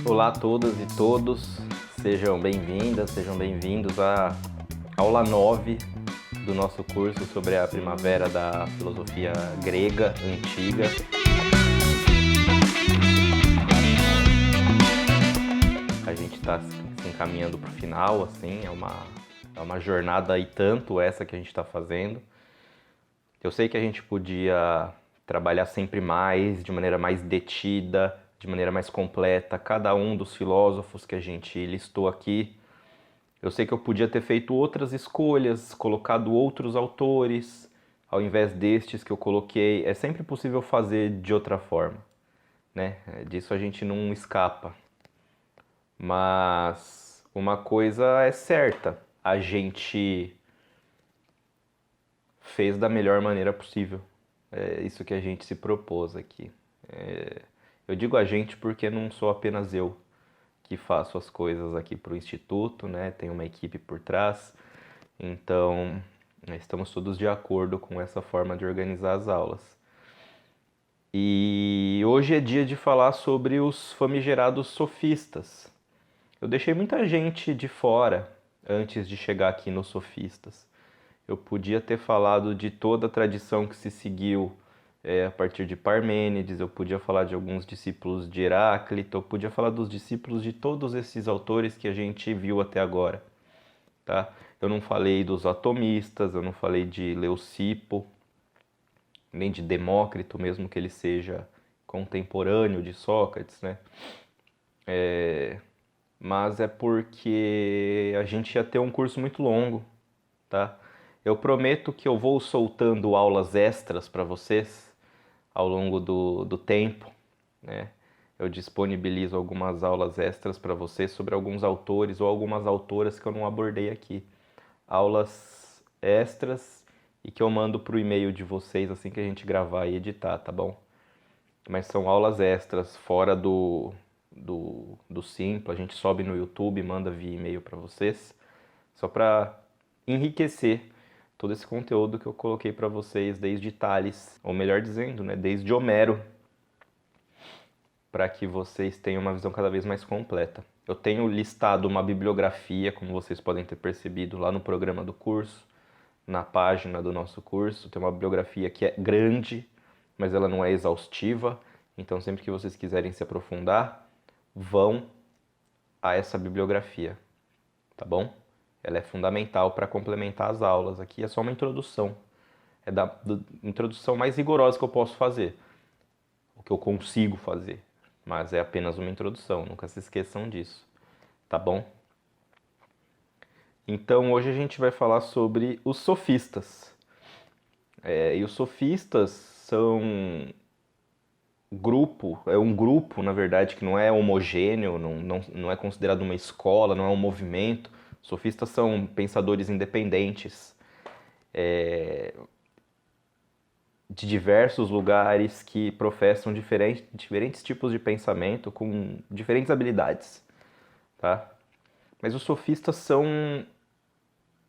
Olá a todas e todos, sejam bem-vindas, sejam bem-vindos à aula 9 do nosso curso sobre a primavera da filosofia grega antiga. A gente está se encaminhando para o final, assim, é uma jornada e tanto essa que a gente está fazendo. Eu sei que a gente podia trabalhar sempre mais, de maneira mais detida, de maneira mais completa, cada um dos filósofos que a gente listou aqui. Eu sei que eu podia ter feito outras escolhas, colocado outros autores, ao invés destes que eu coloquei. É sempre possível fazer de outra forma, né? Disso a gente não escapa. Mas uma coisa é certa, a gente fez da melhor maneira possível. É isso que a gente se propôs aqui. Eu digo a gente porque não sou apenas eu que faço as coisas aqui para o Instituto, né? Tem uma equipe por trás, então estamos todos de acordo com essa forma de organizar as aulas. E hoje é dia de falar sobre os famigerados sofistas. Eu deixei muita gente de fora antes de chegar aqui nos sofistas. Eu podia ter falado de toda a tradição que se seguiu a partir de Parmênides, eu podia falar de alguns discípulos de Heráclito, eu podia falar dos discípulos de todos esses autores que a gente viu até agora, tá? Eu não falei dos atomistas, eu não falei de Leucipo, nem de Demócrito, mesmo que ele seja contemporâneo de Sócrates, né? Mas é porque a gente ia ter um curso muito longo, tá? Eu prometo que eu vou soltando aulas extras para vocês ao longo do tempo, né? Eu disponibilizo algumas aulas extras para vocês sobre alguns autores ou algumas autoras que eu não abordei aqui. Aulas extras e que eu mando pro e-mail de vocês assim que a gente gravar e editar, tá bom? Mas são aulas extras fora do Simpla, a gente sobe no YouTube, manda via e-mail para vocês, só para enriquecer todo esse conteúdo que eu coloquei para vocês desde Tales, ou melhor dizendo, né, desde Homero, para que vocês tenham uma visão cada vez mais completa. Eu tenho listado uma bibliografia, como vocês podem ter percebido lá no programa do curso, na página do nosso curso. Tem uma bibliografia que é grande, mas ela não é exaustiva. Então, sempre que vocês quiserem se aprofundar, vão a essa bibliografia, tá bom? Ela é fundamental para complementar as aulas. Aqui é só uma introdução. É da introdução mais rigorosa que eu posso fazer, o que eu consigo fazer. Mas é apenas uma introdução, nunca se esqueçam disso, tá bom? Então hoje a gente vai falar sobre os sofistas. E os sofistas são um grupo, na verdade, que não é homogêneo, não é considerado uma escola, não é um movimento. Sofistas são pensadores independentes, de diversos lugares que professam diferentes tipos de pensamento com diferentes habilidades, tá? Mas os sofistas são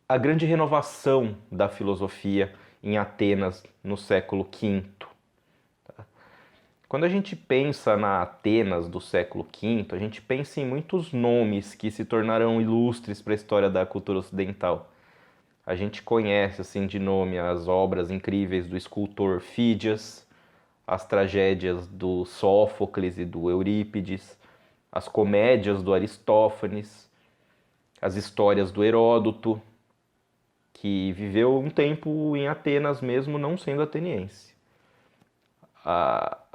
a grande renovação da filosofia em Atenas no século V. Tá? Quando a gente pensa na Atenas do século V, a gente pensa em muitos nomes que se tornarão ilustres para a história da cultura ocidental. A gente conhece, assim, de nome as obras incríveis do escultor Fídias, as tragédias do Sófocles e do Eurípides, as comédias do Aristófanes, as histórias do Heródoto, que viveu um tempo em Atenas mesmo não sendo ateniense.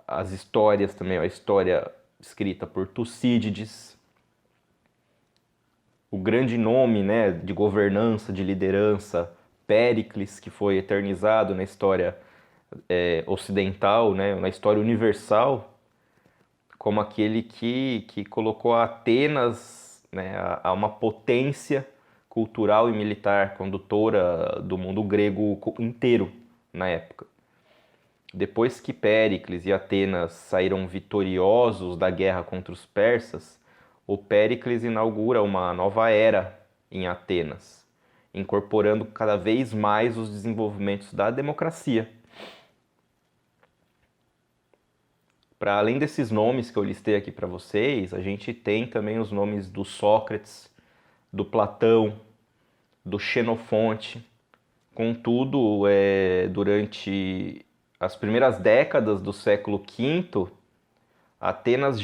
As histórias também, a história escrita por Tucídides, o grande nome, né, de governança, de liderança, Péricles, que foi eternizado na história ocidental, né, na história universal, como aquele que colocou Atenas, né, a uma potência cultural e militar condutora do mundo grego inteiro na época. Depois que Péricles e Atenas saíram vitoriosos da guerra contra os persas, o Péricles inaugura uma nova era em Atenas, incorporando cada vez mais os desenvolvimentos da democracia. Para além desses nomes que eu listei aqui para vocês, a gente tem também os nomes do Sócrates, do Platão, do Xenofonte. Contudo, durante as primeiras décadas do século V, Atenas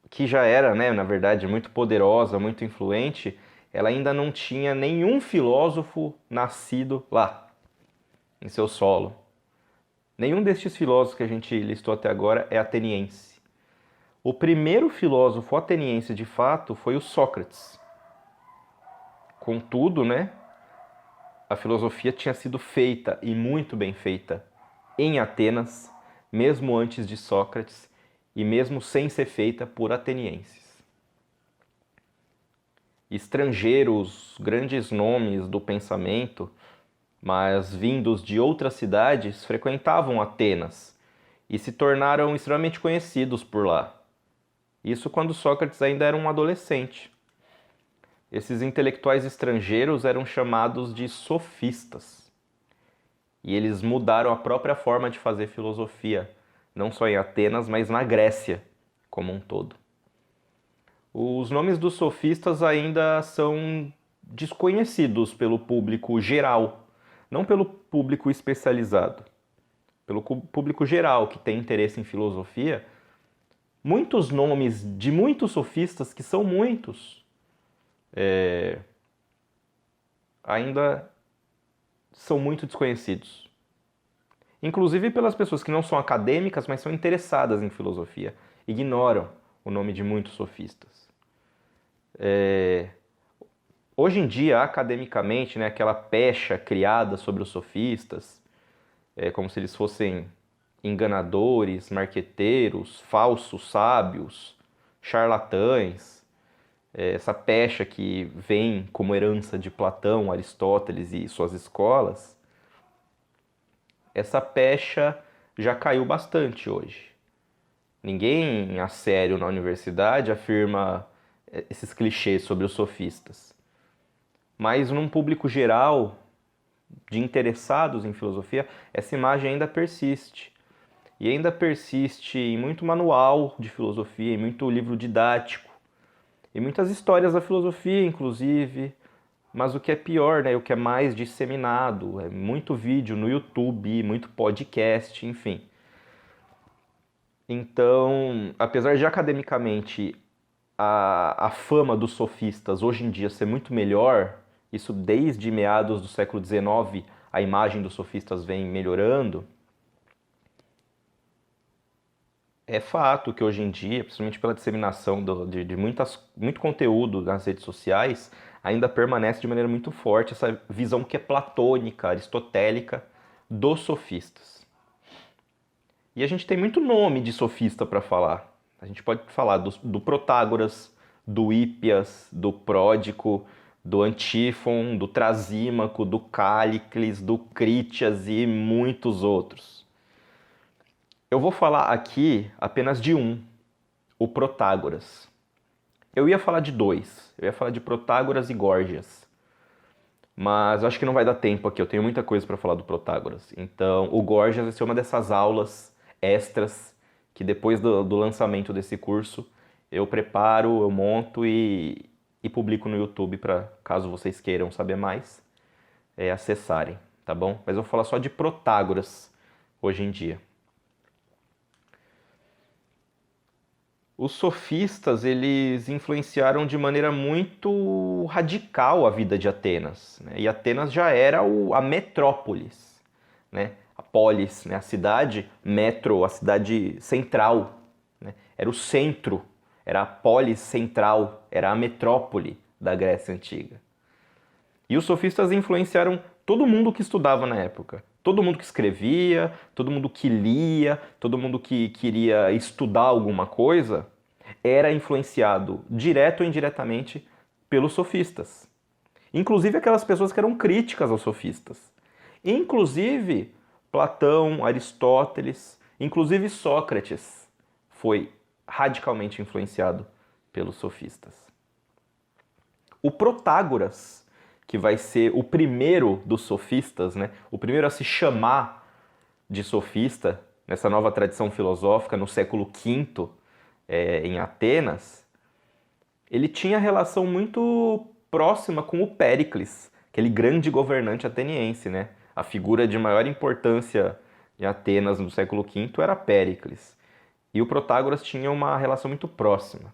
que já era, né, na verdade, muito poderosa, muito influente, ela ainda não tinha nenhum filósofo nascido lá, em seu solo. Nenhum destes filósofos que a gente listou até agora é ateniense. O primeiro filósofo ateniense, de fato, foi o Sócrates. Contudo, né, a filosofia tinha sido feita, e muito bem feita, em Atenas, mesmo antes de Sócrates, e mesmo sem ser feita por atenienses. Estrangeiros, grandes nomes do pensamento, mas vindos de outras cidades, frequentavam Atenas e se tornaram extremamente conhecidos por lá. Isso quando Sócrates ainda era um adolescente. Esses intelectuais estrangeiros eram chamados de sofistas. E eles mudaram a própria forma de fazer filosofia, não só em Atenas, mas na Grécia como um todo. Os nomes dos sofistas ainda são desconhecidos pelo público geral, não pelo público especializado, pelo público geral que tem interesse em filosofia. Muitos nomes de muitos sofistas, que são muitos, ainda são muito desconhecidos. Inclusive pelas pessoas que não são acadêmicas, mas são interessadas em filosofia. Ignoram o nome de muitos sofistas. Hoje em dia, academicamente, né, aquela pecha criada sobre os sofistas, como se eles fossem enganadores, marqueteiros, falsos sábios, charlatães, essa pecha que vem como herança de Platão, Aristóteles e suas escolas, essa pecha já caiu bastante hoje. Ninguém a sério na universidade afirma esses clichês sobre os sofistas. Mas num público geral de interessados em filosofia, essa imagem ainda persiste. E ainda persiste em muito manual de filosofia, em muito livro didático, e muitas histórias da filosofia, inclusive. Mas o que é pior, né, o que é mais disseminado, é muito vídeo no YouTube, muito podcast, enfim. Então, apesar de academicamente a fama dos sofistas hoje em dia ser muito melhor, isso desde meados do século XIX, a imagem dos sofistas vem melhorando, é fato que hoje em dia, principalmente pela disseminação de muito conteúdo nas redes sociais, ainda permanece de maneira muito forte essa visão que é platônica, aristotélica dos sofistas. E a gente tem muito nome de sofista para falar. A gente pode falar do Protágoras, do Hípias, do Pródico, do Antífon, do Trasímaco, do Cállicles, do Crítias e muitos outros. Eu vou falar aqui apenas de um, o Protágoras. Eu ia falar de dois, eu ia falar de Protágoras e Górgias. Mas eu acho que não vai dar tempo aqui, eu tenho muita coisa para falar do Protágoras. Então, o Górgias vai ser uma dessas aulas extras que depois do lançamento desse curso eu preparo, eu monto e publico no YouTube para, caso vocês queiram saber mais, acessarem, tá bom? Mas eu vou falar só de Protágoras hoje em dia. Os sofistas, eles influenciaram de maneira muito radical a vida de Atenas, né? E Atenas já era a metrópolis, né? A polis, né? A cidade metro, a cidade central, né? Era o centro, era a polis central, era a metrópole da Grécia Antiga. E os sofistas influenciaram todo mundo que estudava na época. Todo mundo que escrevia, todo mundo que lia, todo mundo que queria estudar alguma coisa, era influenciado, direto ou indiretamente, pelos sofistas. Inclusive aquelas pessoas que eram críticas aos sofistas. Inclusive Platão, Aristóteles, inclusive Sócrates foi radicalmente influenciado pelos sofistas. O Protágoras, que vai ser o primeiro dos sofistas, né? O primeiro a se chamar de sofista, nessa nova tradição filosófica, no século V, em Atenas, ele tinha relação muito próxima com o Péricles, aquele grande governante ateniense, né? A figura de maior importância em Atenas no século V era Péricles. E o Protágoras tinha uma relação muito próxima.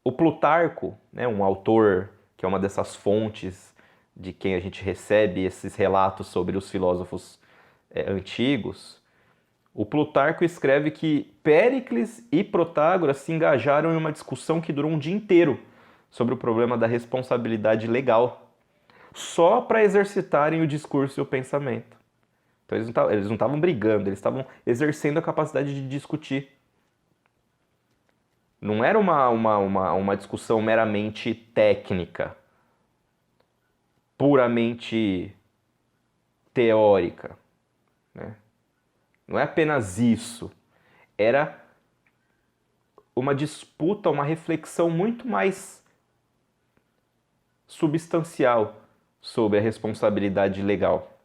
O Plutarco, né, um autor que é uma dessas fontes de quem a gente recebe esses relatos sobre os filósofos antigos, o Plutarco escreve que Péricles e Protágoras se engajaram em uma discussão que durou um dia inteiro sobre o problema da responsabilidade legal, só para exercitarem o discurso e o pensamento. Então eles não estavam brigando, eles estavam exercendo a capacidade de discutir. Não era uma discussão meramente técnica, puramente teórica, né? Não é apenas isso. Era uma disputa, uma reflexão muito mais substancial sobre a responsabilidade legal.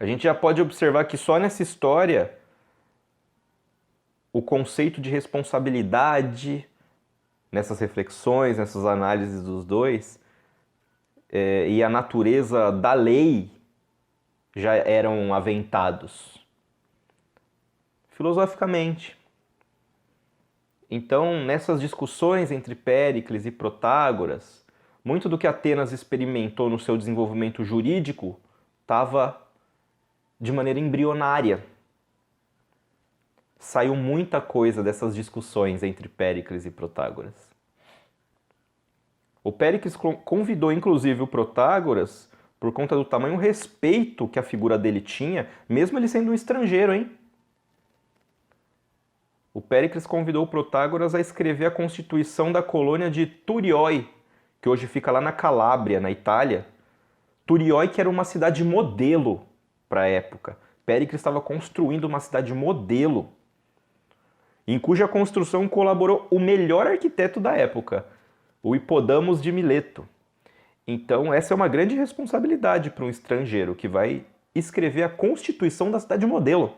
A gente já pode observar que só nessa história o conceito de responsabilidade, nessas reflexões, nessas análises dos dois, e a natureza da lei já eram aventados filosoficamente. Então, nessas discussões entre Péricles e Protágoras, muito do que Atenas experimentou no seu desenvolvimento jurídico estava de maneira embrionária. Saiu muita coisa dessas discussões entre Péricles e Protágoras. O Péricles convidou inclusive o Protágoras por conta do tamanho respeito que a figura dele tinha, mesmo ele sendo um estrangeiro, hein? O Péricles convidou o Protágoras a escrever a constituição da colônia de Turioi, que hoje fica lá na Calábria, na Itália. Turioi, que era uma cidade modelo para a época. Péricles estava construindo uma cidade modelo, em cuja construção colaborou o melhor arquiteto da época, o Hipodamos de Mileto. Então essa é uma grande responsabilidade para um estrangeiro que vai escrever a constituição da cidade modelo.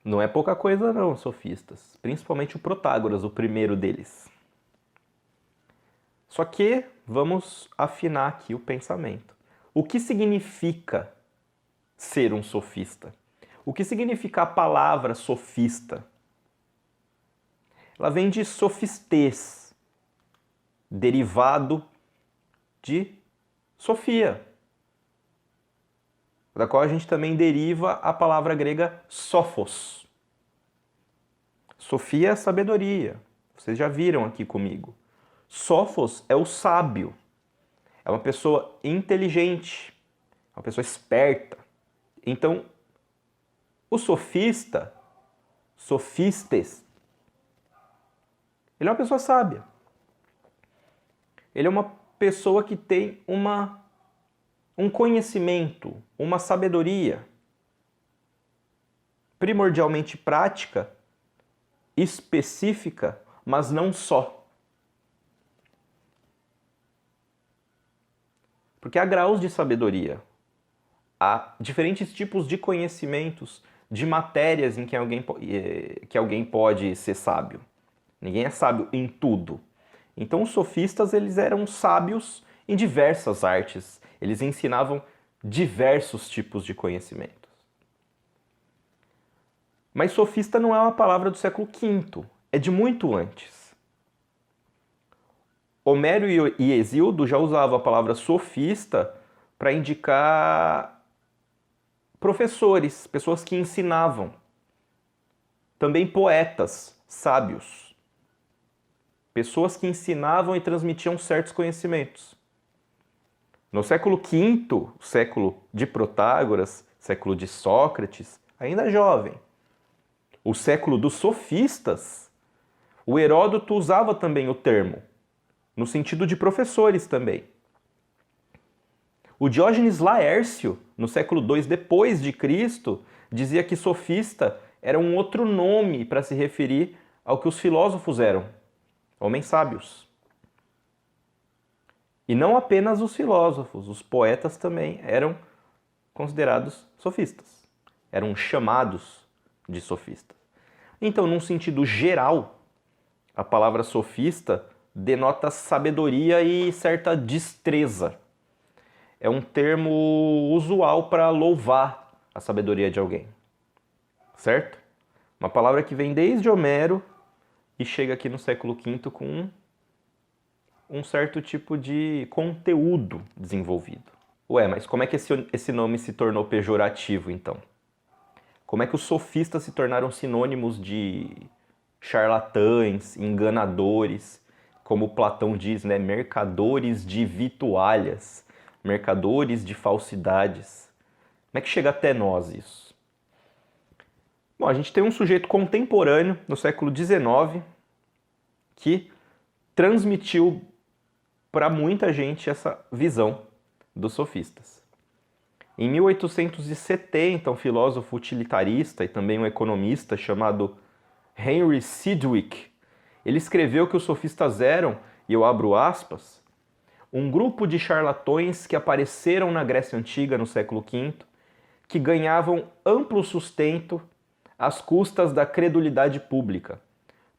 Não é pouca coisa não, sofistas. Principalmente o Protágoras, o primeiro deles. Só que vamos afinar aqui o pensamento. O que significa ser um sofista? O que significa a palavra sofista? Ela vem de sofistês, derivado de Sofia, da qual a gente também deriva a palavra grega sophos. Sofia é sabedoria, vocês já viram aqui comigo. Sophos é o sábio, é uma pessoa inteligente, uma pessoa esperta. Então, o sofista, sofistes, ele é uma pessoa sábia. Ele é uma pessoa que tem um conhecimento, uma sabedoria primordialmente prática, específica, mas não só. Porque há graus de sabedoria, há diferentes tipos de conhecimentos, de matérias em que alguém pode ser sábio. Ninguém é sábio em tudo. Então os sofistas eles eram sábios em diversas artes. Eles ensinavam diversos tipos de conhecimentos. Mas sofista não é uma palavra do século V, é de muito antes. Homero e Hesíodo já usavam a palavra sofista para indicar professores, pessoas que ensinavam. Também poetas, sábios. Pessoas que ensinavam e transmitiam certos conhecimentos. No século V, o século de Protágoras, século de Sócrates, ainda jovem, o século dos sofistas, o Heródoto usava também o termo, no sentido de professores também. O Diógenes Laércio, no século II depois de Cristo, dizia que sofista era um outro nome para se referir ao que os filósofos eram. Homens sábios. E não apenas os filósofos, os poetas também eram considerados sofistas. Eram chamados de sofistas. Então, num sentido geral, a palavra sofista denota sabedoria e certa destreza. É um termo usual para louvar a sabedoria de alguém. Certo? Uma palavra que vem desde Homero e chega aqui no século V com um certo tipo de conteúdo desenvolvido. Ué, mas como é que esse nome se tornou pejorativo, então? Como é que os sofistas se tornaram sinônimos de charlatães, enganadores, como Platão diz, né? Mercadores de vitualhas, mercadores de falsidades. Como é que chega até nós isso? Bom, a gente tem um sujeito contemporâneo no século XIX que transmitiu para muita gente essa visão dos sofistas. Em 1870, um filósofo utilitarista e também um economista chamado Henry Sidgwick, ele escreveu que os sofistas eram, e eu abro aspas, um grupo de charlatões que apareceram na Grécia Antiga no século V, que ganhavam amplo sustento às custas da credulidade pública,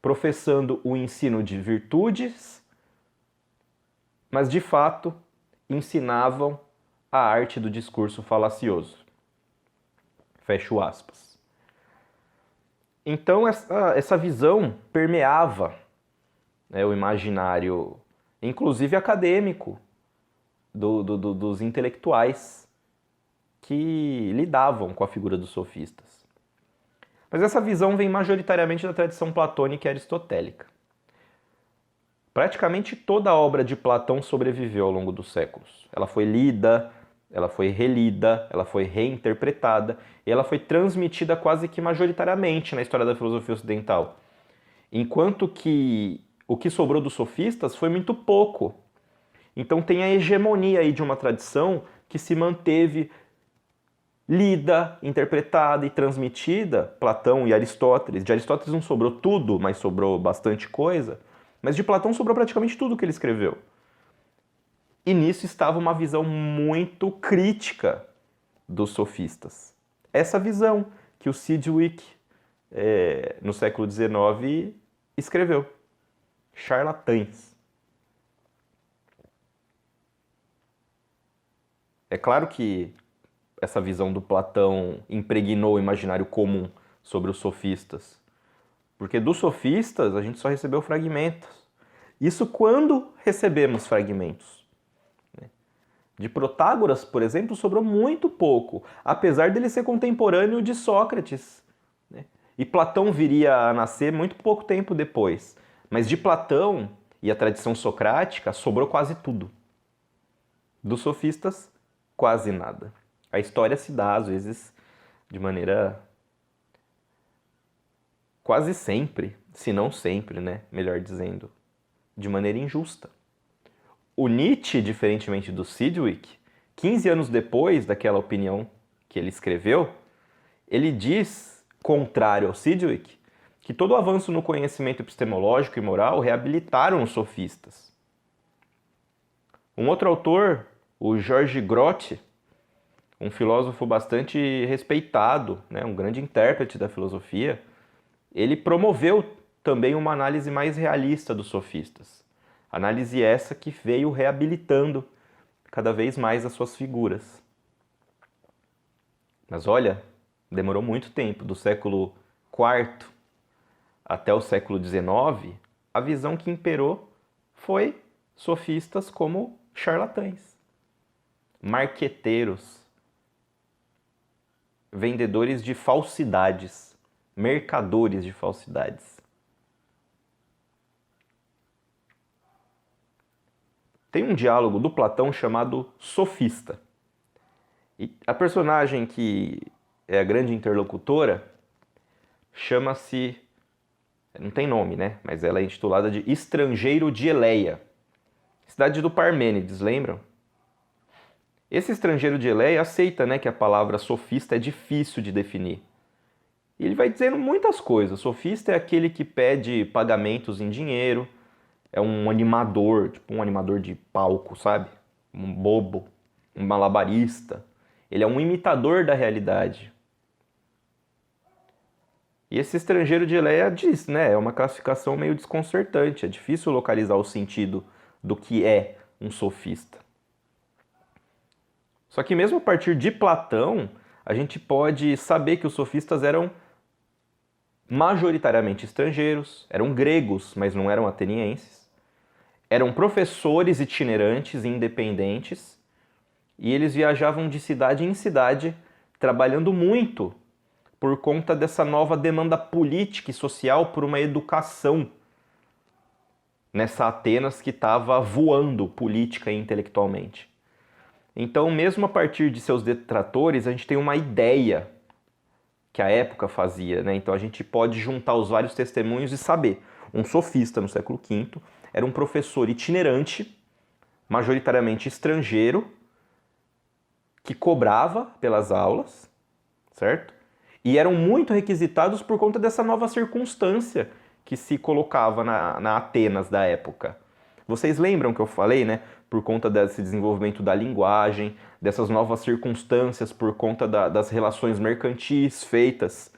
professando o ensino de virtudes, mas de fato ensinavam a arte do discurso falacioso. Fecho aspas. Então essa visão permeava, né, o imaginário, inclusive acadêmico, dos intelectuais que lidavam com a figura dos sofistas. Mas essa visão vem majoritariamente da tradição platônica e aristotélica. Praticamente toda a obra de Platão sobreviveu ao longo dos séculos. Ela foi lida, ela foi relida, ela foi reinterpretada e ela foi transmitida quase que majoritariamente na história da filosofia ocidental. Enquanto que o que sobrou dos sofistas foi muito pouco. Então tem a hegemonia aí de uma tradição que se manteve lida, interpretada e transmitida, Platão e Aristóteles. De Aristóteles não sobrou tudo, mas sobrou bastante coisa. Mas de Platão sobrou praticamente tudo que ele escreveu. E nisso estava uma visão muito crítica dos sofistas. Essa visão que o Sidgwick, no século XIX, escreveu. Charlatães. É claro que essa visão do Platão impregnou o imaginário comum sobre os sofistas. Porque dos sofistas a gente só recebeu fragmentos. Isso quando recebemos fragmentos. De Protágoras, por exemplo, sobrou muito pouco, apesar dele ser contemporâneo de Sócrates. E Platão viria a nascer muito pouco tempo depois. Mas de Platão e a tradição socrática sobrou quase tudo. Dos sofistas, quase nada. A história se dá, às vezes, de maneira quase sempre, se não sempre, né? Melhor dizendo, de maneira injusta. O Nietzsche, diferentemente do Sidgwick, 15 anos depois daquela opinião que ele escreveu, ele diz, contrário ao Sidgwick, que todo o avanço no conhecimento epistemológico e moral reabilitaram os sofistas. Um outro autor, o George Grote, um filósofo bastante respeitado, né, um grande intérprete da filosofia, ele promoveu também uma análise mais realista dos sofistas. Análise essa que veio reabilitando cada vez mais as suas figuras. Mas olha, demorou muito tempo, do século IV até o século XIX, a visão que imperou foi sofistas como charlatães, marqueteiros, vendedores de falsidades, mercadores de falsidades. Tem um diálogo do Platão chamado Sofista. E a personagem que é a grande interlocutora chama-se, não tem nome, né? Mas ela é intitulada de Estrangeiro de Eleia. Cidade do Parmênides, lembram? Esse estrangeiro de Eleia aceita, né, que a palavra sofista é difícil de definir. E ele vai dizendo muitas coisas. Sofista é aquele que pede pagamentos em dinheiro, é um animador, tipo um animador de palco, sabe? Um bobo, um malabarista. Ele é um imitador da realidade. E esse estrangeiro de Eleia diz, né? É uma classificação meio desconcertante. É difícil localizar o sentido do que é um sofista. Só que mesmo a partir de Platão, a gente pode saber que os sofistas eram majoritariamente estrangeiros, eram gregos, mas não eram atenienses, eram professores itinerantes e independentes, e eles viajavam de cidade em cidade, trabalhando muito por conta dessa nova demanda política e social por uma educação nessa Atenas que estava voando política e intelectualmente. Então, mesmo a partir de seus detratores, a gente tem uma ideia que a época fazia, né? Então a gente pode juntar os vários testemunhos e saber. Um sofista no século V era um professor itinerante, majoritariamente estrangeiro, que cobrava pelas aulas, certo? E eram muito requisitados por conta dessa nova circunstância que se colocava na Atenas da época. Vocês lembram que eu falei, né? Por conta desse desenvolvimento da linguagem, dessas novas circunstâncias, por conta das relações mercantis feitas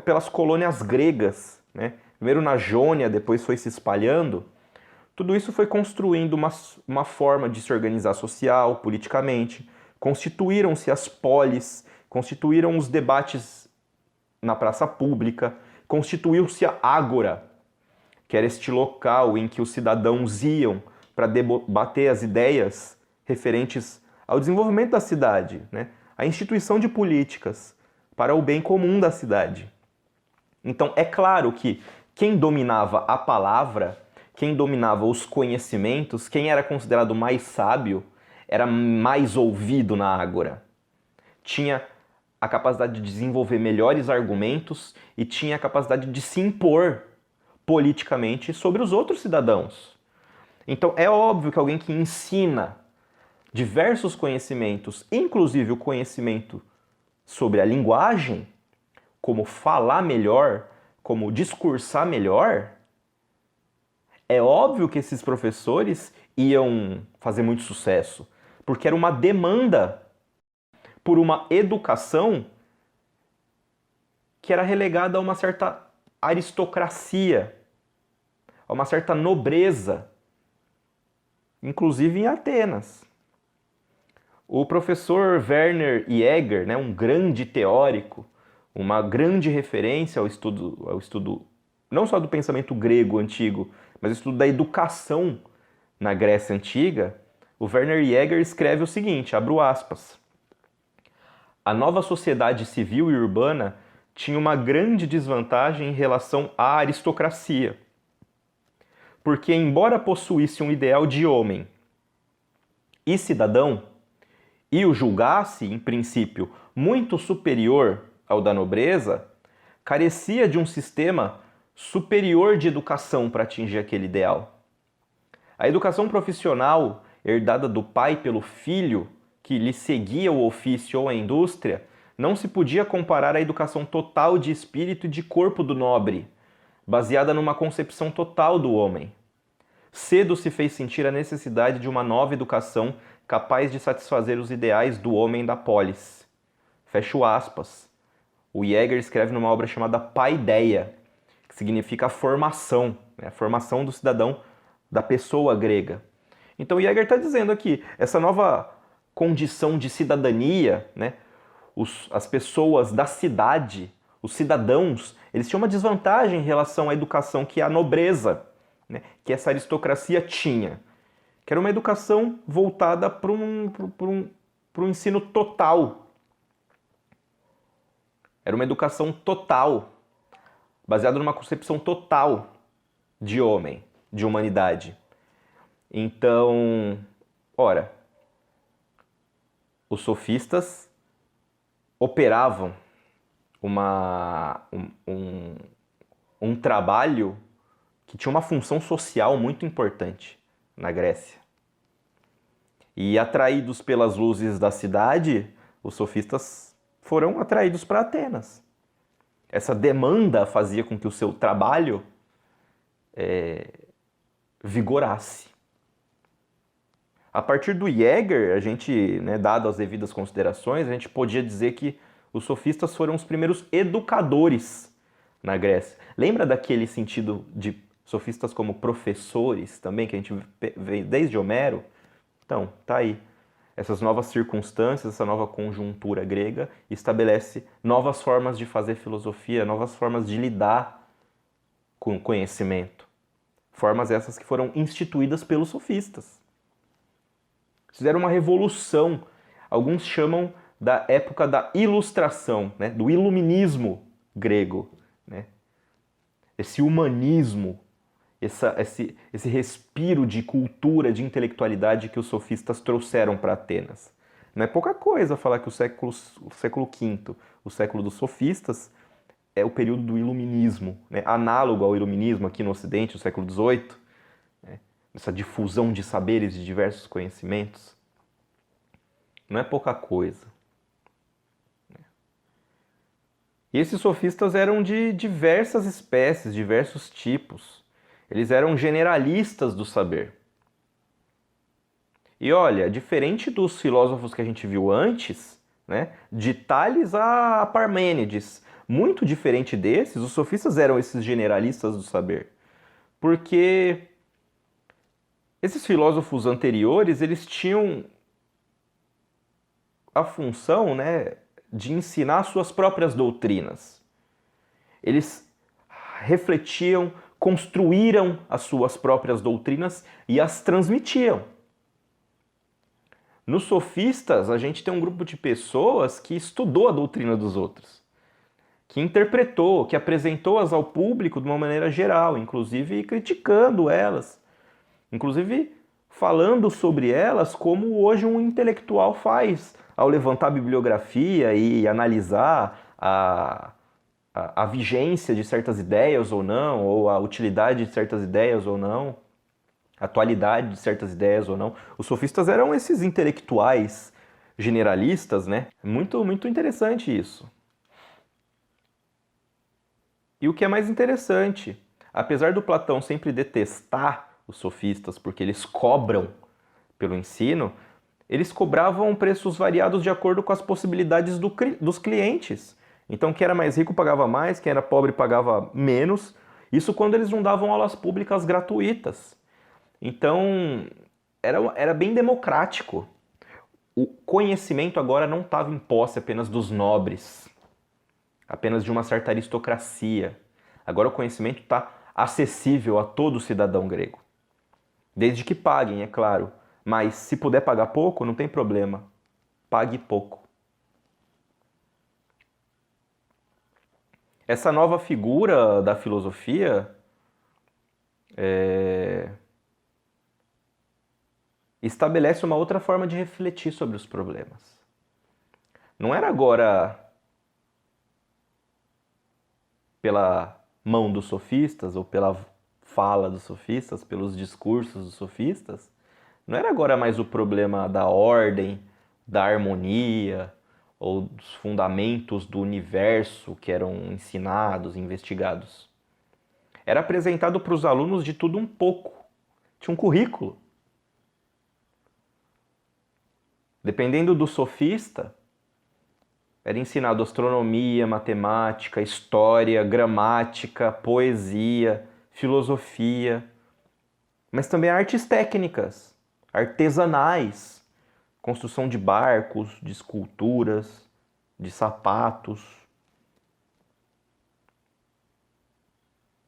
pelas colônias gregas, né? Primeiro na Jônia, depois foi se espalhando. Tudo isso foi construindo uma forma de se organizar social, politicamente. Constituíram-se as polis, constituíram os debates na praça pública, constituiu-se a ágora, que era este local em que os cidadãos iam para debater as ideias referentes ao desenvolvimento da cidade, né? A instituição de políticas para o bem comum da cidade. Então, é claro que quem dominava a palavra, quem dominava os conhecimentos, quem era considerado mais sábio, era mais ouvido na ágora. Tinha a capacidade de desenvolver melhores argumentos e tinha a capacidade de se impor politicamente sobre os outros cidadãos. Então é óbvio que alguém que ensina diversos conhecimentos, inclusive o conhecimento sobre a linguagem, como falar melhor, como discursar melhor, é óbvio que esses professores iam fazer muito sucesso, porque era uma demanda por uma educação que era relegada a uma certa aristocracia, a uma certa nobreza, inclusive em Atenas. O professor Werner Jäger, né, um grande teórico, uma grande referência ao estudo não só do pensamento grego antigo, mas ao estudo da educação na Grécia Antiga, o Werner Jäger escreve o seguinte, abro aspas: a nova sociedade civil e urbana tinha uma grande desvantagem em relação à aristocracia, porque embora possuísse um ideal de homem e cidadão, e o julgasse, em princípio, muito superior ao da nobreza, carecia de um sistema superior de educação para atingir aquele ideal. A educação profissional, herdada do pai pelo filho, que lhe seguia o ofício ou a indústria, não se podia comparar à educação total de espírito e de corpo do nobre, baseada numa concepção total do homem. Cedo se fez sentir a necessidade de uma nova educação capaz de satisfazer os ideais do homem da polis. Fecho aspas. O Jäger escreve numa obra chamada Paideia, que significa a formação, né? A formação do cidadão, da pessoa grega. Então o Jäger está dizendo aqui, essa nova condição de cidadania, né? As pessoas da cidade, os cidadãos, eles tinham uma desvantagem em relação à educação que a nobreza, né, que essa aristocracia tinha, que era uma educação voltada para um ensino total. Era uma educação total, baseada numa concepção total de homem, de humanidade. Então, ora, os sofistas operavam um trabalho que tinha uma função social muito importante na Grécia. E atraídos pelas luzes da cidade, os sofistas foram atraídos para Atenas. Essa demanda fazia com que o seu trabalho vigorasse. A partir do Jäger, a gente, né, dado as devidas considerações, a gente podia dizer que os sofistas foram os primeiros educadores na Grécia. Lembra daquele sentido de sofistas como professores também, que a gente vê desde Homero? Então, tá aí. Essas novas circunstâncias, essa nova conjuntura grega estabelece novas formas de fazer filosofia, novas formas de lidar com o conhecimento. Formas essas que foram instituídas pelos sofistas. Fizeram uma revolução. Alguns chamam da época da Ilustração, né? Do iluminismo grego. Né? Esse humanismo, esse respiro de cultura, de intelectualidade que os sofistas trouxeram para Atenas. Não é pouca coisa falar que o século V, o século dos sofistas, é o período do iluminismo, né? Análogo ao iluminismo aqui no Ocidente, o século XVIII, né? Essa difusão de saberes, de diversos conhecimentos. Não é pouca coisa. E esses sofistas eram de diversas espécies, diversos tipos. Eles eram generalistas do saber. E olha, diferente dos filósofos que a gente viu antes, né, de Tales a Parmênides, muito diferente desses, os sofistas eram esses generalistas do saber. Porque esses filósofos anteriores, eles tinham a função, né, de ensinar suas próprias doutrinas. Eles refletiam, construíram as suas próprias doutrinas e as transmitiam. Nos sofistas, a gente tem um grupo de pessoas que estudou a doutrina dos outros, que interpretou, que apresentou-as ao público de uma maneira geral, inclusive criticando elas, inclusive falando sobre elas como hoje um intelectual faz ao levantar a bibliografia e analisar a vigência de certas ideias ou não, ou a utilidade de certas ideias ou não, a atualidade de certas ideias ou não. Os sofistas eram esses intelectuais generalistas, né? Muito, muito interessante isso. E o que é mais interessante, apesar do Platão sempre detestar os sofistas porque eles cobram pelo ensino, eles cobravam preços variados de acordo com as possibilidades dos clientes. Então, quem era mais rico pagava mais, quem era pobre pagava menos. Isso quando eles não davam aulas públicas gratuitas. Então, era bem democrático. O conhecimento agora não estava em posse apenas dos nobres, apenas de uma certa aristocracia. Agora o conhecimento está acessível a todo cidadão grego. Desde que paguem, é claro. Mas se puder pagar pouco, não tem problema. Pague pouco. Essa nova figura da filosofia estabelece uma outra forma de refletir sobre os problemas. Não era agora pela mão dos sofistas ou pela fala dos sofistas, pelos discursos dos sofistas, não era agora mais o problema da ordem, da harmonia ou dos fundamentos do universo que eram ensinados, investigados. Era apresentado para os alunos de tudo um pouco. Tinha um currículo. Dependendo do sofista, era ensinado astronomia, matemática, história, gramática, poesia, filosofia, mas também artes técnicas, artesanais, construção de barcos, de esculturas, de sapatos.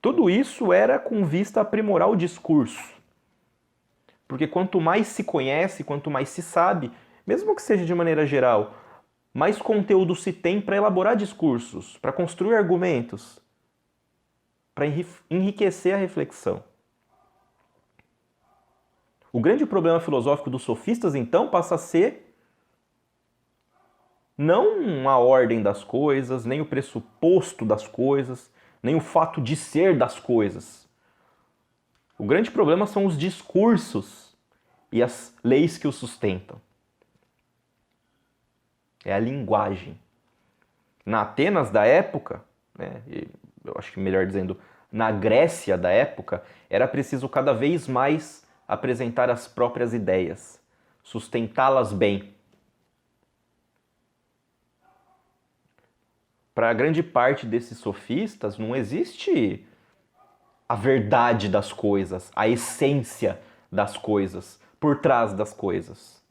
Tudo isso era com vista a aprimorar o discurso. Porque quanto mais se conhece, quanto mais se sabe, mesmo que seja de maneira geral, mais conteúdo se tem para elaborar discursos, para construir argumentos, para enriquecer a reflexão. O grande problema filosófico dos sofistas, então, passa a ser não a ordem das coisas, nem o pressuposto das coisas, nem o fato de ser das coisas. O grande problema são os discursos e as leis que os sustentam. É a linguagem. Na Atenas da época, né, eu acho que melhor dizendo, na Grécia da época, era preciso cada vez mais apresentar as próprias ideias. sustentá-las bem. Para grande parte desses sofistas, não existe a verdade das coisas, a essência das coisas, por trás das coisas.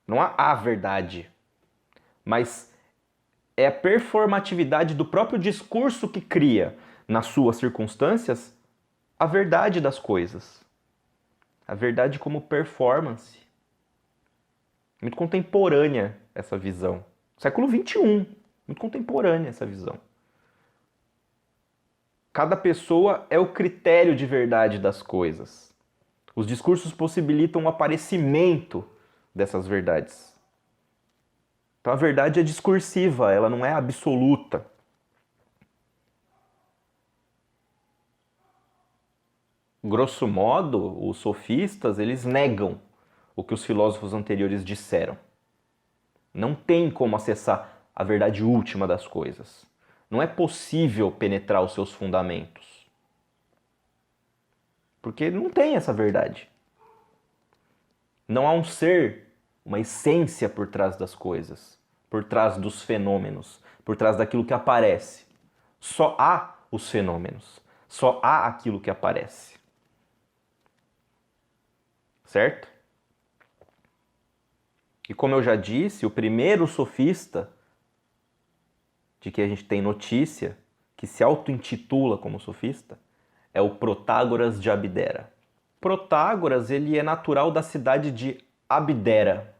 Não há a verdade, mas é a performatividade do próprio discurso que cria, nas suas circunstâncias, a verdade das coisas. A verdade como performance. Muito contemporânea essa visão. Século XXI, muito contemporânea essa visão. Cada pessoa é o critério de verdade das coisas. Os discursos possibilitam o aparecimento dessas verdades. Então a verdade é discursiva, ela não é absoluta. Grosso modo, os sofistas, eles negam o que os filósofos anteriores disseram. Não tem como acessar a verdade última das coisas. Não é possível penetrar os seus fundamentos. Porque não tem essa verdade. Não há um ser, uma essência por trás das coisas, por trás dos fenômenos, por trás daquilo que aparece. Só há os fenômenos. Só há aquilo que aparece. Certo? E como eu já disse, o primeiro sofista de que a gente tem notícia, que se auto-intitula como sofista, é o Protágoras de Abdera. Protágoras, ele é natural da cidade de Abdera,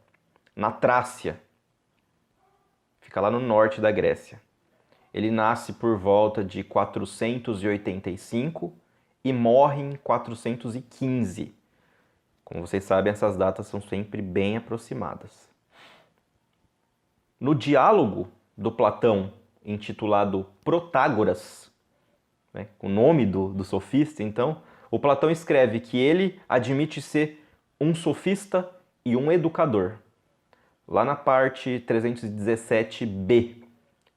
na Trácia. Fica lá no norte da Grécia. Ele nasce por volta de 485 e morre em 415. Como vocês sabem, essas datas são sempre bem aproximadas. No diálogo do Platão, intitulado Protágoras, né, o nome do sofista, então, o Platão escreve que ele admite ser um sofista e um educador. Lá na parte 317b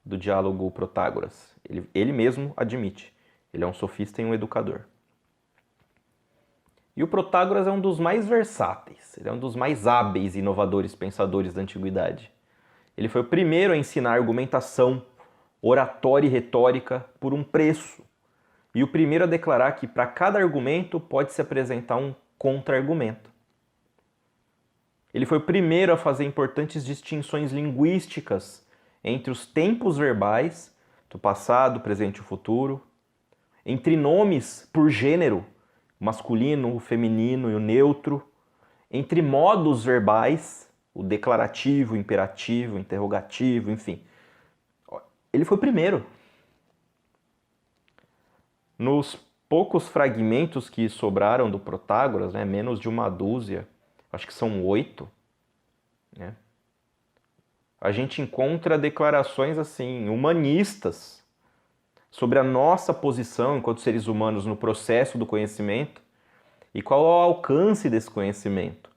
do diálogo Protágoras. Ele mesmo admite. Ele é um sofista e um educador. E o Protágoras é um dos mais versáteis, ele é um dos mais hábeis e inovadores pensadores da antiguidade. Ele foi o primeiro a ensinar argumentação, oratória e retórica por um preço. E o primeiro a declarar que para cada argumento pode se apresentar um contra-argumento. Ele foi o primeiro a fazer importantes distinções linguísticas entre os tempos verbais, do passado, presente e o futuro, entre nomes por gênero, o masculino, o feminino e o neutro, entre modos verbais, o declarativo, o imperativo, o interrogativo, enfim. Ele foi o primeiro. Nos poucos fragmentos que sobraram do Protágoras, né, menos de uma dúzia, acho que são 8, né, a gente encontra declarações assim, humanistas, sobre a nossa posição enquanto seres humanos no processo do conhecimento e qual é o alcance desse conhecimento.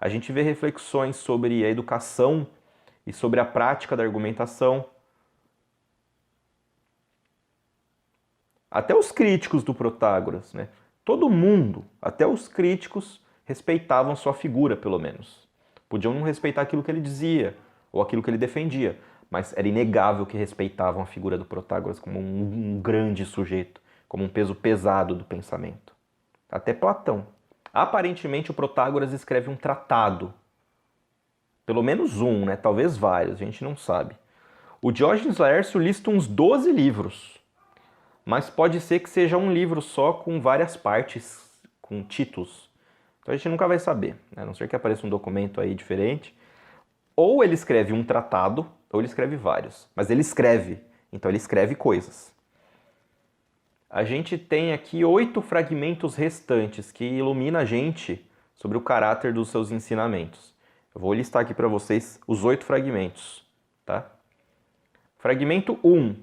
A gente vê reflexões sobre a educação e sobre a prática da argumentação. Até os críticos do Protágoras, né? Todo mundo, até os críticos, respeitavam sua figura, pelo menos. Podiam não respeitar aquilo que ele dizia ou aquilo que ele defendia, mas era inegável que respeitavam a figura do Protágoras como um grande sujeito, como um peso pesado do pensamento. Até Platão. Aparentemente, o Protágoras escreve um tratado. Pelo menos um, né? Talvez vários, a gente não sabe. O Diógenes Laércio lista uns 12 livros, mas pode ser que seja um livro só com várias partes, com títulos. Então a gente nunca vai saber, né? A não ser que apareça um documento aí diferente. Ou ele escreve um tratado, ou ele escreve vários. Mas ele escreve, então ele escreve coisas. A gente tem aqui 8 fragmentos restantes que iluminam a gente sobre o caráter dos seus ensinamentos. Eu vou listar aqui para vocês os 8 fragmentos, tá? Fragmento 1.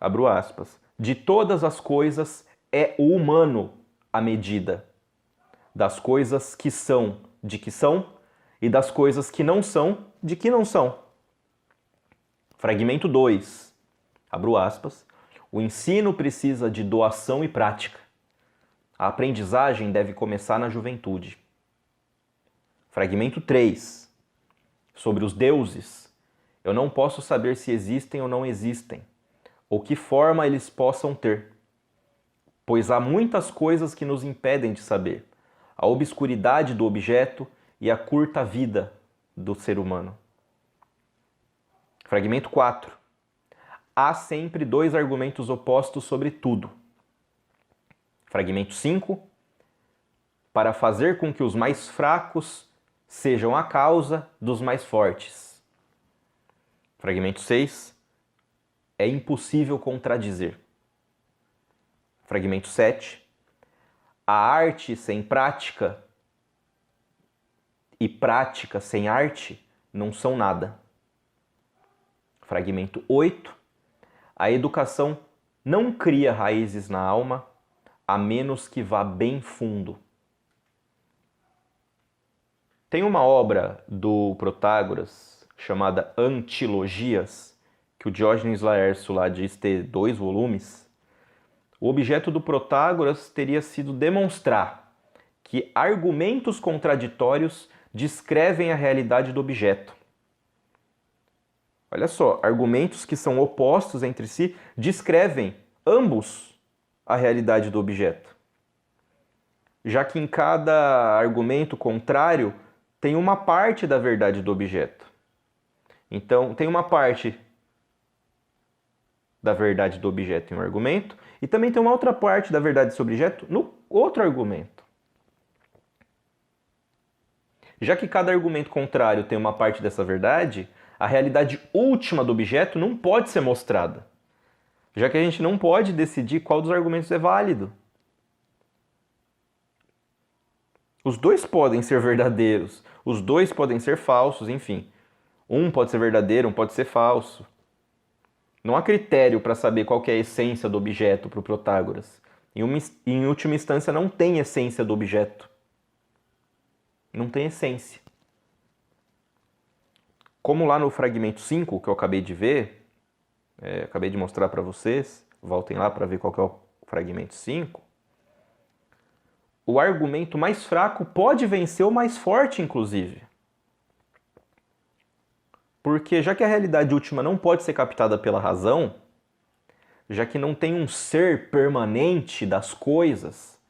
Abro aspas. De todas as coisas é o humano a medida. Das coisas que são, de que são, e das coisas que não são, de que não são. Fragmento 2. Abro aspas. O ensino precisa de doação e prática. A aprendizagem deve começar na juventude. Fragmento 3. Sobre os deuses. Eu não posso saber se existem ou não existem, ou que forma eles possam ter, pois há muitas coisas que nos impedem de saber. A obscuridade do objeto e a curta vida do ser humano. Fragmento 4. Há sempre dois argumentos opostos sobre tudo. Fragmento 5. Para fazer com que os mais fracos sejam a causa dos mais fortes. Fragmento 6. É impossível contradizer. Fragmento 7. A arte sem prática e prática sem arte não são nada. Fragmento 8. A educação não cria raízes na alma, a menos que vá bem fundo. Tem uma obra do Protágoras chamada Antilogias, que o Diógenes Laércio lá diz ter 2 volumes. O objeto do Protágoras teria sido demonstrar que argumentos contraditórios descrevem a realidade do objeto. Olha só, argumentos que são opostos entre si descrevem ambos a realidade do objeto. Já que em cada argumento contrário tem uma parte da verdade do objeto. Então, tem uma parte da verdade do objeto em um argumento e também tem uma outra parte da verdade desse objeto no outro argumento. Já que cada argumento contrário tem uma parte dessa verdade, a realidade última do objeto não pode ser mostrada, já que a gente não pode decidir qual dos argumentos é válido. Os dois podem ser verdadeiros, os dois podem ser falsos, enfim. Um pode ser verdadeiro, um pode ser falso. Não há critério para saber qual que é a essência do objeto para o Protágoras. Em última instância, não tem essência do objeto. Não tem essência. Como lá no fragmento 5, que eu acabei de ver, acabei de mostrar para vocês, voltem lá para ver qual que é o fragmento 5, o argumento mais fraco pode vencer o mais forte, inclusive. Porque já que a realidade última não pode ser captada pela razão, já que não tem um ser permanente das coisas,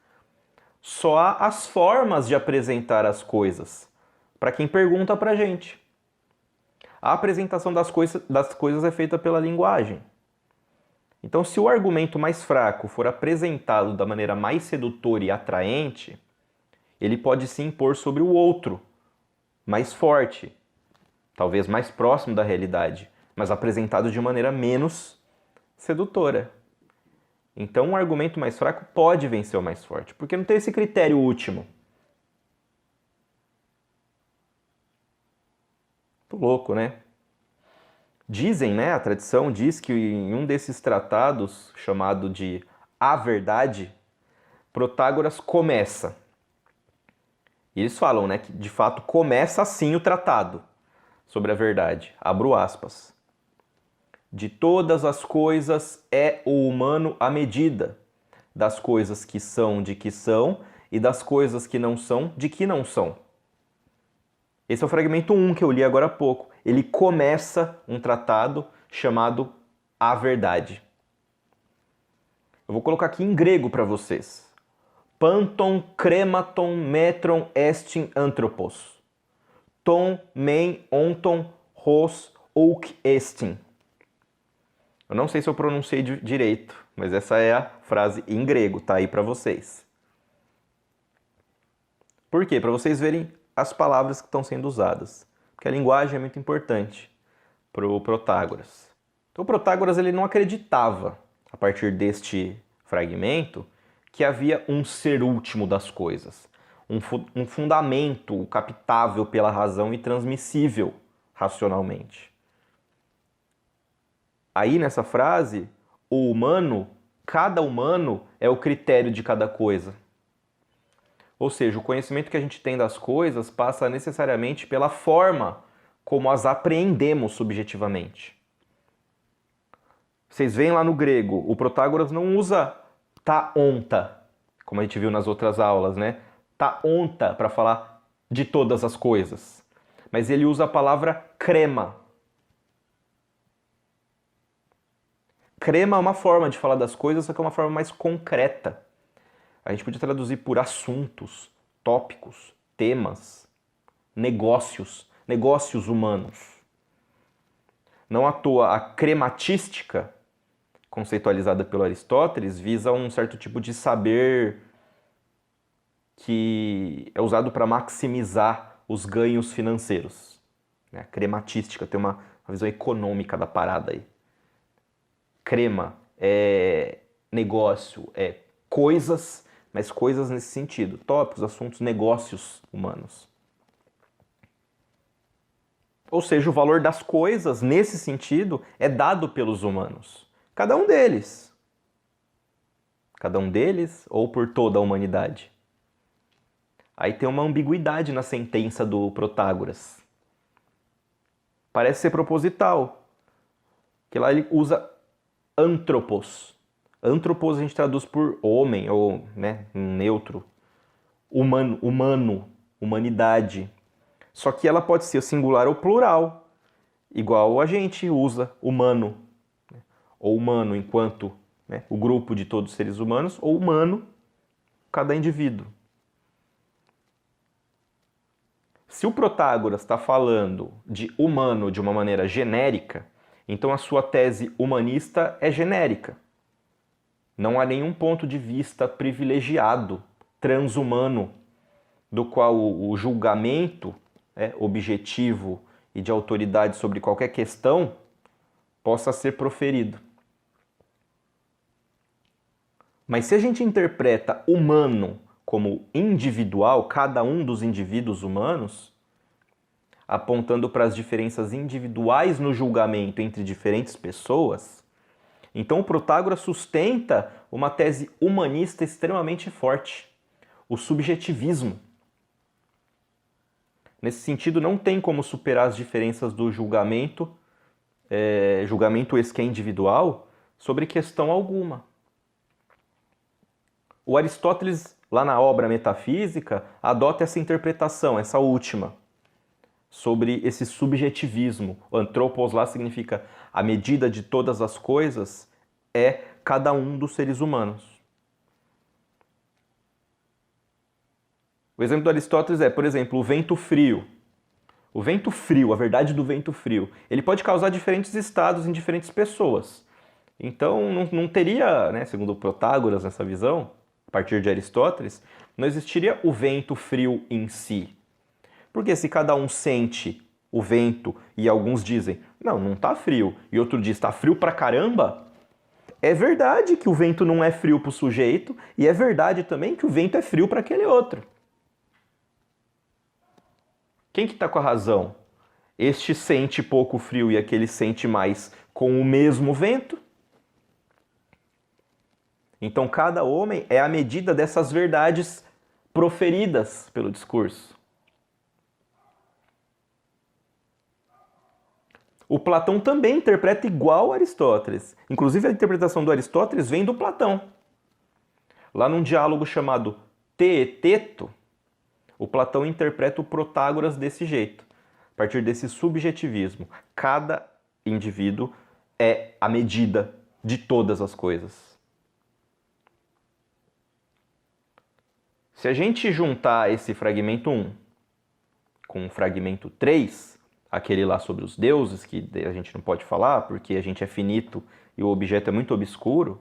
só há as formas de apresentar as coisas, para quem pergunta para a gente. A apresentação das coisas é feita pela linguagem. Então, se o argumento mais fraco for apresentado da maneira mais sedutora e atraente, ele pode se impor sobre o outro, mais forte, talvez mais próximo da realidade, mas apresentado de maneira menos sedutora. Então, um argumento mais fraco pode vencer o mais forte, porque não tem esse critério último. Muito louco, né? Dizem, né, a tradição diz que em um desses tratados, chamado de A Verdade, Protágoras começa. E eles falam, né, que de fato começa assim o tratado sobre a verdade. Abro aspas. De todas as coisas é o humano a medida, das coisas que são de que são e das coisas que não são de que não são. Esse é o fragmento 1 que eu li agora há pouco. Ele começa um tratado chamado A Verdade. Eu vou colocar aqui em grego para vocês. Panton crematon metron estin anthropos. Ton men onton hos ouc estin. Eu não sei se eu pronunciei direito, mas essa é a frase em grego, tá aí para vocês. Por quê? Para vocês verem as palavras que estão sendo usadas. Porque a linguagem é muito importante para o Protágoras. Então o Protágoras ele não acreditava, a partir deste fragmento, que havia um ser último das coisas. Um fundamento captável pela razão e transmissível racionalmente. Aí nessa frase, o humano, cada humano é o critério de cada coisa. Ou seja, o conhecimento que a gente tem das coisas passa necessariamente pela forma como as apreendemos subjetivamente. Vocês veem lá no grego, o Protágoras não usa ta onta, como a gente viu nas outras aulas, né? Tá onta para falar de todas as coisas. Mas ele usa a palavra crema. Crema é uma forma de falar das coisas, só que é uma forma mais concreta. A gente podia traduzir por assuntos, tópicos, temas, negócios humanos. Não à toa, a crematística, conceitualizada pelo Aristóteles, visa um certo tipo de saber que é usado para maximizar os ganhos financeiros. A crematística tem uma visão econômica da parada aí. Crema é negócio, é coisas, mas coisas nesse sentido. Tópicos, assuntos, negócios humanos. Ou seja, o valor das coisas, nesse sentido, é dado pelos humanos. Cada um deles. Cada um deles ou por toda a humanidade. Aí tem uma ambiguidade na sentença do Protágoras. Parece ser proposital. Que lá ele usa antropos. Antropos a gente traduz por homem, ou neutro. Humano, humanidade. Só que ela pode ser singular ou plural, igual a gente usa humano, ou humano enquanto o grupo de todos os seres humanos, ou humano, cada indivíduo. Se o Protágoras está falando de humano de uma maneira genérica, então a sua tese humanista é genérica. Não há nenhum ponto de vista privilegiado, transhumano, do qual o julgamento objetivo e de autoridade sobre qualquer questão possa ser proferido. Mas se a gente interpreta humano como individual, cada um dos indivíduos humanos, apontando para as diferenças individuais no julgamento entre diferentes pessoas, então o Protágoras sustenta uma tese humanista extremamente forte, o subjetivismo. Nesse sentido, não tem como superar as diferenças do julgamento, julgamento esse que é individual, sobre questão alguma. O Aristóteles, lá na obra Metafísica, adota essa interpretação, essa última, sobre esse subjetivismo. O antropos lá significa a medida de todas as coisas é cada um dos seres humanos. O exemplo do Aristóteles é, por exemplo, o vento frio. O vento frio, a verdade do vento frio, ele pode causar diferentes estados em diferentes pessoas. Então, não teria, segundo Protágoras, nessa visão, a partir de Aristóteles, não existiria o vento frio em si. Porque se cada um sente o vento e alguns dizem, não tá frio, e outro diz, tá frio pra caramba, é verdade que o vento não é frio pro sujeito e é verdade também que o vento é frio para aquele outro. Quem que tá com a razão? Este sente pouco frio e aquele sente mais com o mesmo vento? Então cada homem é a medida dessas verdades proferidas pelo discurso. O Platão também interpreta igual a Aristóteles. Inclusive a interpretação do Aristóteles vem do Platão. Lá num diálogo chamado Teeteto, o Platão interpreta o Protágoras desse jeito, a partir desse subjetivismo. Cada indivíduo é a medida de todas as coisas. Se a gente juntar esse fragmento 1 com o fragmento 3, aquele lá sobre os deuses, que a gente não pode falar porque a gente é finito e o objeto é muito obscuro,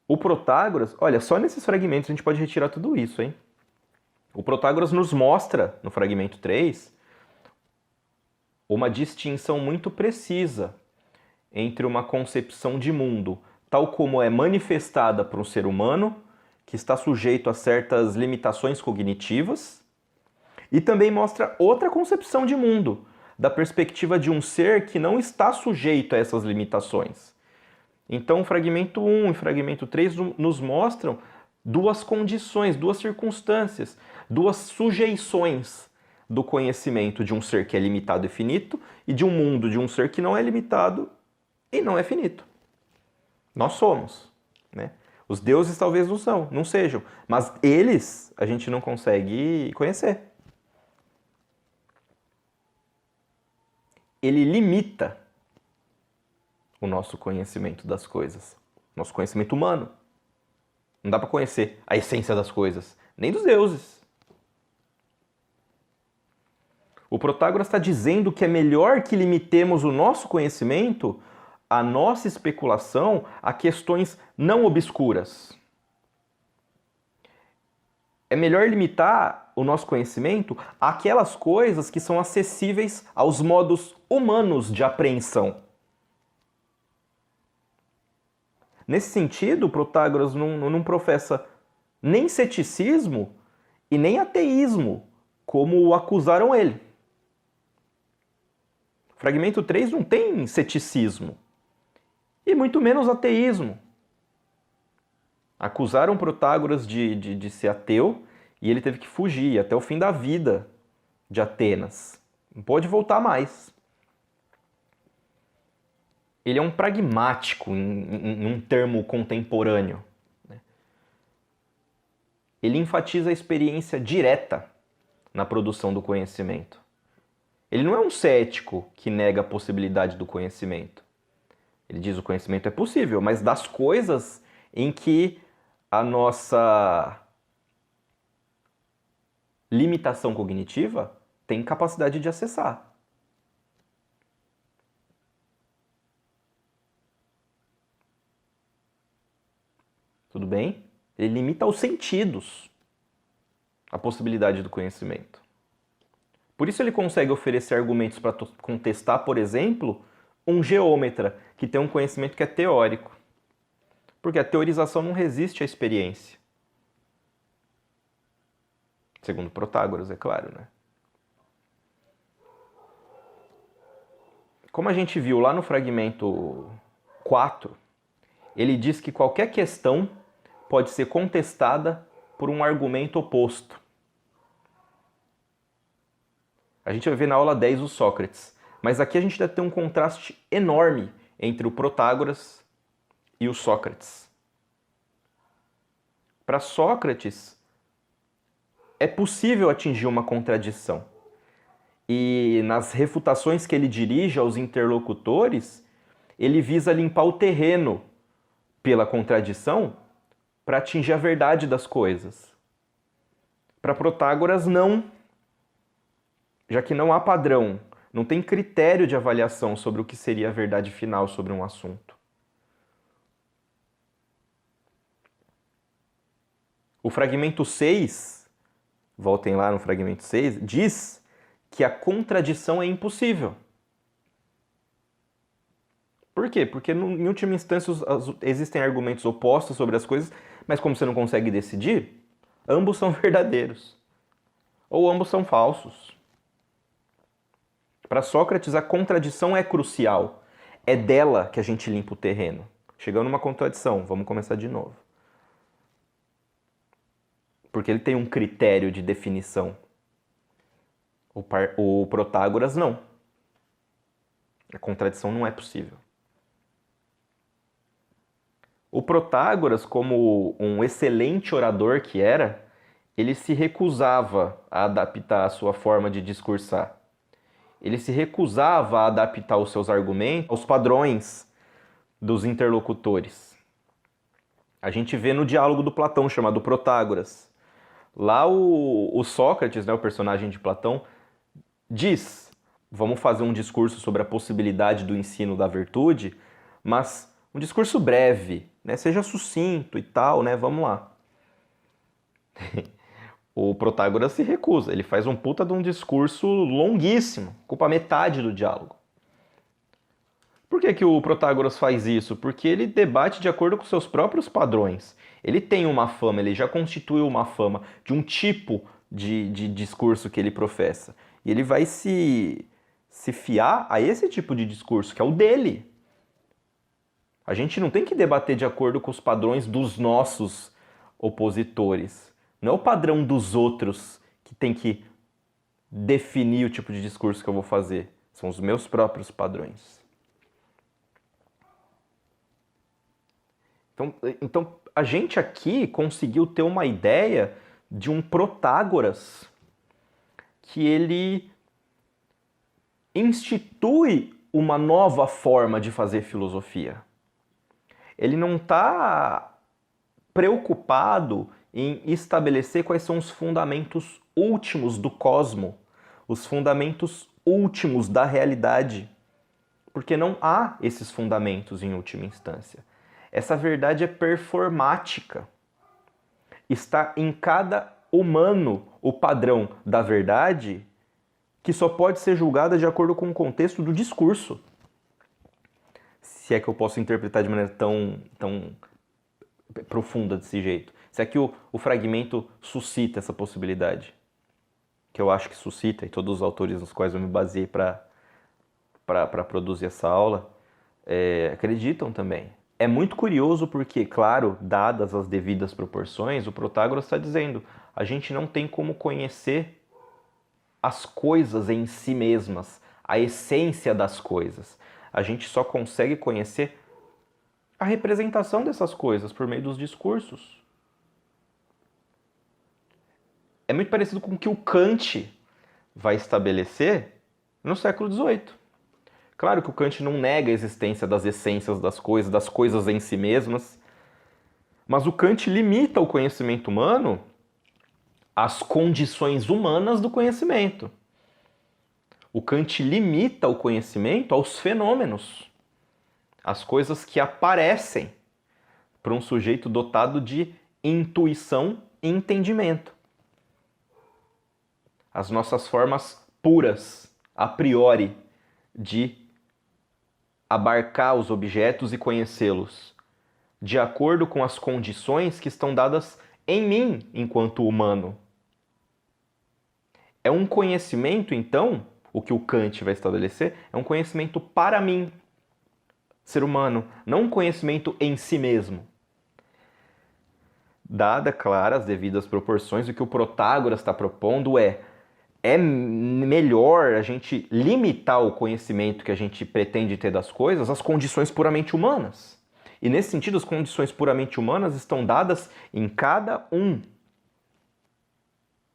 o Protágoras, olha, só nesses fragmentos a gente pode retirar tudo isso, hein? O Protágoras nos mostra, no fragmento 3, uma distinção muito precisa entre uma concepção de mundo, tal como é manifestada por um ser humano, que está sujeito a certas limitações cognitivas, e também mostra outra concepção de mundo, da perspectiva de um ser que não está sujeito a essas limitações. Então, o fragmento 1 e o fragmento 3 nos mostram duas condições, duas circunstâncias, duas sujeições do conhecimento de um ser que é limitado e finito e de um mundo de um ser que não é limitado e não é finito. Nós somos, Os deuses talvez não sejam, mas eles a gente não consegue conhecer. Ele limita o nosso conhecimento das coisas, nosso conhecimento humano. Não dá para conhecer a essência das coisas, nem dos deuses. O Protágoras está dizendo que é melhor que limitemos o nosso conhecimento, a nossa especulação, a questões não obscuras. É melhor limitar o nosso conhecimento àquelas coisas que são acessíveis aos modos humanos de apreensão. Nesse sentido, o Protágoras não professa nem ceticismo e nem ateísmo, como acusaram ele. O fragmento 3 não tem ceticismo e muito menos ateísmo. Acusaram Protágoras de ser ateu e ele teve que fugir até o fim da vida de Atenas. Não pôde voltar mais. Ele é um pragmático em um termo contemporâneo. Ele enfatiza a experiência direta na produção do conhecimento. Ele não é um cético que nega a possibilidade do conhecimento. Ele diz que o conhecimento é possível, mas das coisas em que a nossa limitação cognitiva tem capacidade de acessar. Tudo bem? Ele limita aos sentidos a possibilidade do conhecimento. Por isso ele consegue oferecer argumentos para contestar, por exemplo, um geômetra que tem um conhecimento que é teórico. Porque a teorização não resiste à experiência. Segundo Protágoras, é claro, né? Como a gente viu lá no fragmento 4, ele diz que qualquer questão pode ser contestada por um argumento oposto. A gente vai ver na aula 10 o Sócrates, mas aqui a gente deve ter um contraste enorme entre o Protágoras e o Sócrates. Para Sócrates, é possível atingir uma contradição. E nas refutações que ele dirige aos interlocutores, ele visa limpar o terreno pela contradição para atingir a verdade das coisas. Para Protágoras, não. Já que não há padrão, não tem critério de avaliação sobre o que seria a verdade final sobre um assunto. O fragmento 6, voltem lá no fragmento 6, diz que a contradição é impossível. Por quê? Porque, em última instância, existem argumentos opostos sobre as coisas, mas como você não consegue decidir, ambos são verdadeiros. Ou ambos são falsos. Para Sócrates, a contradição é crucial. É dela que a gente limpa o terreno. Chegando numa contradição, vamos começar de novo. Porque ele tem um critério de definição. O Protágoras não. A contradição não é possível. O Protágoras, como um excelente orador que era, ele se recusava a adaptar a sua forma de discursar. Ele se recusava a adaptar os seus argumentos aos padrões dos interlocutores. A gente vê no diálogo do Platão, chamado Protágoras. Lá o Sócrates, né, o personagem de Platão, diz: vamos fazer um discurso sobre a possibilidade do ensino da virtude, mas um discurso breve, né, seja sucinto e tal, né, vamos lá. O Protágoras se recusa, ele faz um puta de um discurso longuíssimo, ocupa metade do diálogo. Por que o Protágoras faz isso? Porque ele debate de acordo com seus próprios padrões. Ele tem uma fama, ele já constituiu uma fama de um tipo de discurso que ele professa. E ele vai se fiar a esse tipo de discurso, que é o dele. A gente não tem que debater de acordo com os padrões dos nossos opositores. Não é o padrão dos outros que tem que definir o tipo de discurso que eu vou fazer. São os meus próprios padrões. Então a gente aqui conseguiu ter uma ideia de um Protágoras que ele institui uma nova forma de fazer filosofia. Ele não está preocupado em estabelecer quais são os fundamentos últimos do cosmo, os fundamentos últimos da realidade, porque não há esses fundamentos em última instância. Essa verdade é performática. Está em cada humano o padrão da verdade, que só pode ser julgada de acordo com o contexto do discurso. Se é que eu posso interpretar de maneira tão profunda desse jeito. Se é que o fragmento suscita essa possibilidade. Que eu acho que suscita, e todos os autores nos quais eu me baseei para produzir essa aula acreditam também. É muito curioso porque, claro, dadas as devidas proporções, o Protágoras está dizendo: a gente não tem como conhecer as coisas em si mesmas, a essência das coisas. A gente só consegue conhecer a representação dessas coisas por meio dos discursos. É muito parecido com o que o Kant vai estabelecer no século XVIII. Claro que o Kant não nega a existência das essências das coisas em si mesmas, mas o Kant limita o conhecimento humano às condições humanas do conhecimento. O Kant limita o conhecimento aos fenômenos, às coisas que aparecem para um sujeito dotado de intuição e entendimento. As nossas formas puras, a priori, de abarcar os objetos e conhecê-los, de acordo com as condições que estão dadas em mim enquanto humano. É um conhecimento, então, o que o Kant vai estabelecer, é um conhecimento para mim, ser humano, não um conhecimento em si mesmo. Dada, claro, as devidas proporções, o que o Protágoras está propondo é melhor a gente limitar o conhecimento que a gente pretende ter das coisas às condições puramente humanas. E nesse sentido, as condições puramente humanas estão dadas em cada um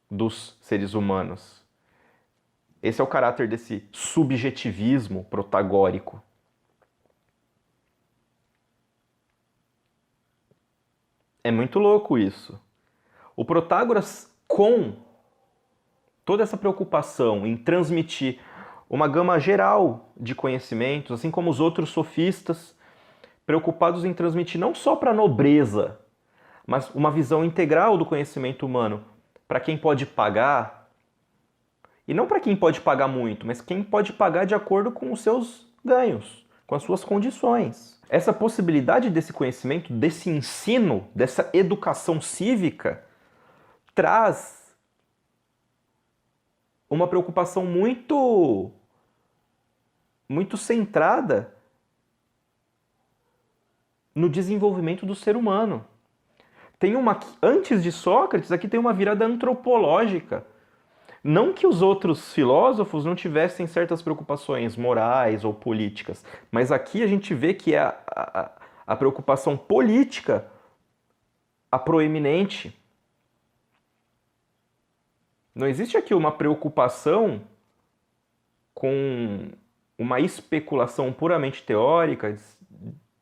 dos seres humanos. Esse é o caráter desse subjetivismo protagórico. É muito louco isso. O Protágoras, com toda essa preocupação em transmitir uma gama geral de conhecimentos, assim como os outros sofistas, preocupados em transmitir não só para a nobreza, mas uma visão integral do conhecimento humano, para quem pode pagar, e não para quem pode pagar muito, mas quem pode pagar de acordo com os seus ganhos, com as suas condições. Essa possibilidade desse conhecimento, desse ensino, dessa educação cívica, traz uma preocupação muito centrada no desenvolvimento do ser humano. Antes de Sócrates, aqui tem uma virada antropológica. Não que os outros filósofos não tivessem certas preocupações morais ou políticas, mas aqui a gente vê que é a preocupação política a proeminente. Não existe aqui uma preocupação com uma especulação puramente teórica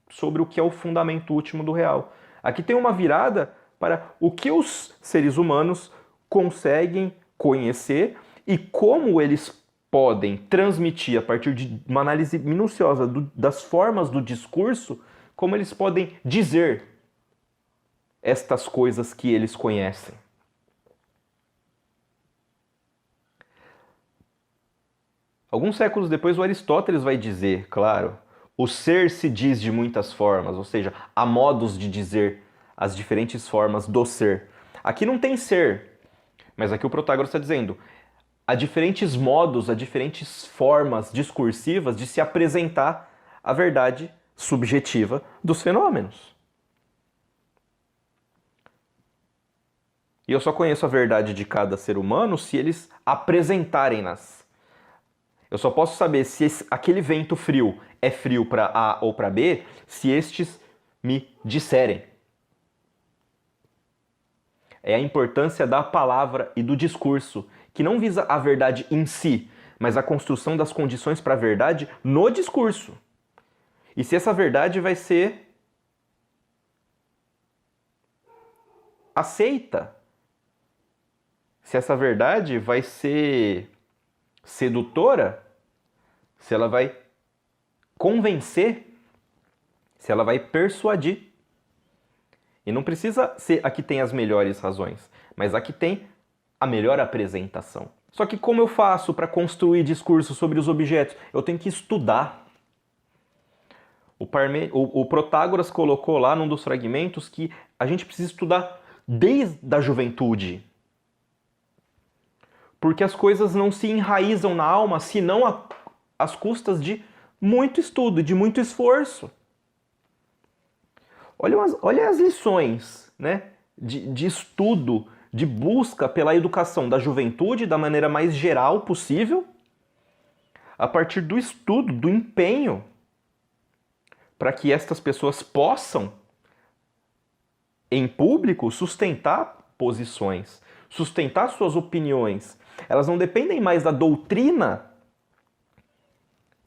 sobre o que é o fundamento último do real. Aqui tem uma virada para o que os seres humanos conseguem conhecer e como eles podem transmitir, a partir de uma análise minuciosa das formas do discurso, como eles podem dizer estas coisas que eles conhecem. Alguns séculos depois, o Aristóteles vai dizer, claro, o ser se diz de muitas formas, ou seja, há modos de dizer as diferentes formas do ser. Aqui não tem ser, mas aqui o Protágoras está dizendo, há diferentes modos, há diferentes formas discursivas de se apresentar a verdade subjetiva dos fenômenos. E eu só conheço a verdade de cada ser humano se eles apresentarem-nas. Eu só posso saber se aquele vento frio é frio para A ou para B se estes me disserem. é a importância da palavra e do discurso, que não visa a verdade em si, mas a construção das condições para a verdade no discurso. E se essa verdade vai ser aceita, se essa verdade vai ser sedutora, se ela vai convencer, se ela vai persuadir. E não precisa ser a que tem as melhores razões, mas a que tem a melhor apresentação. Só que como eu faço para construir discurso sobre os objetos? Eu tenho que estudar. O Protágoras colocou lá num dos fragmentos que a gente precisa estudar desde a juventude. Porque as coisas não se enraizam na alma senão às custas de muito estudo, de muito esforço. Olha as lições, né, de estudo, de busca pela educação da juventude da maneira mais geral possível, a partir do estudo, do empenho, para que estas pessoas possam, em público, sustentar posições, sustentar suas opiniões. Elas não dependem mais da doutrina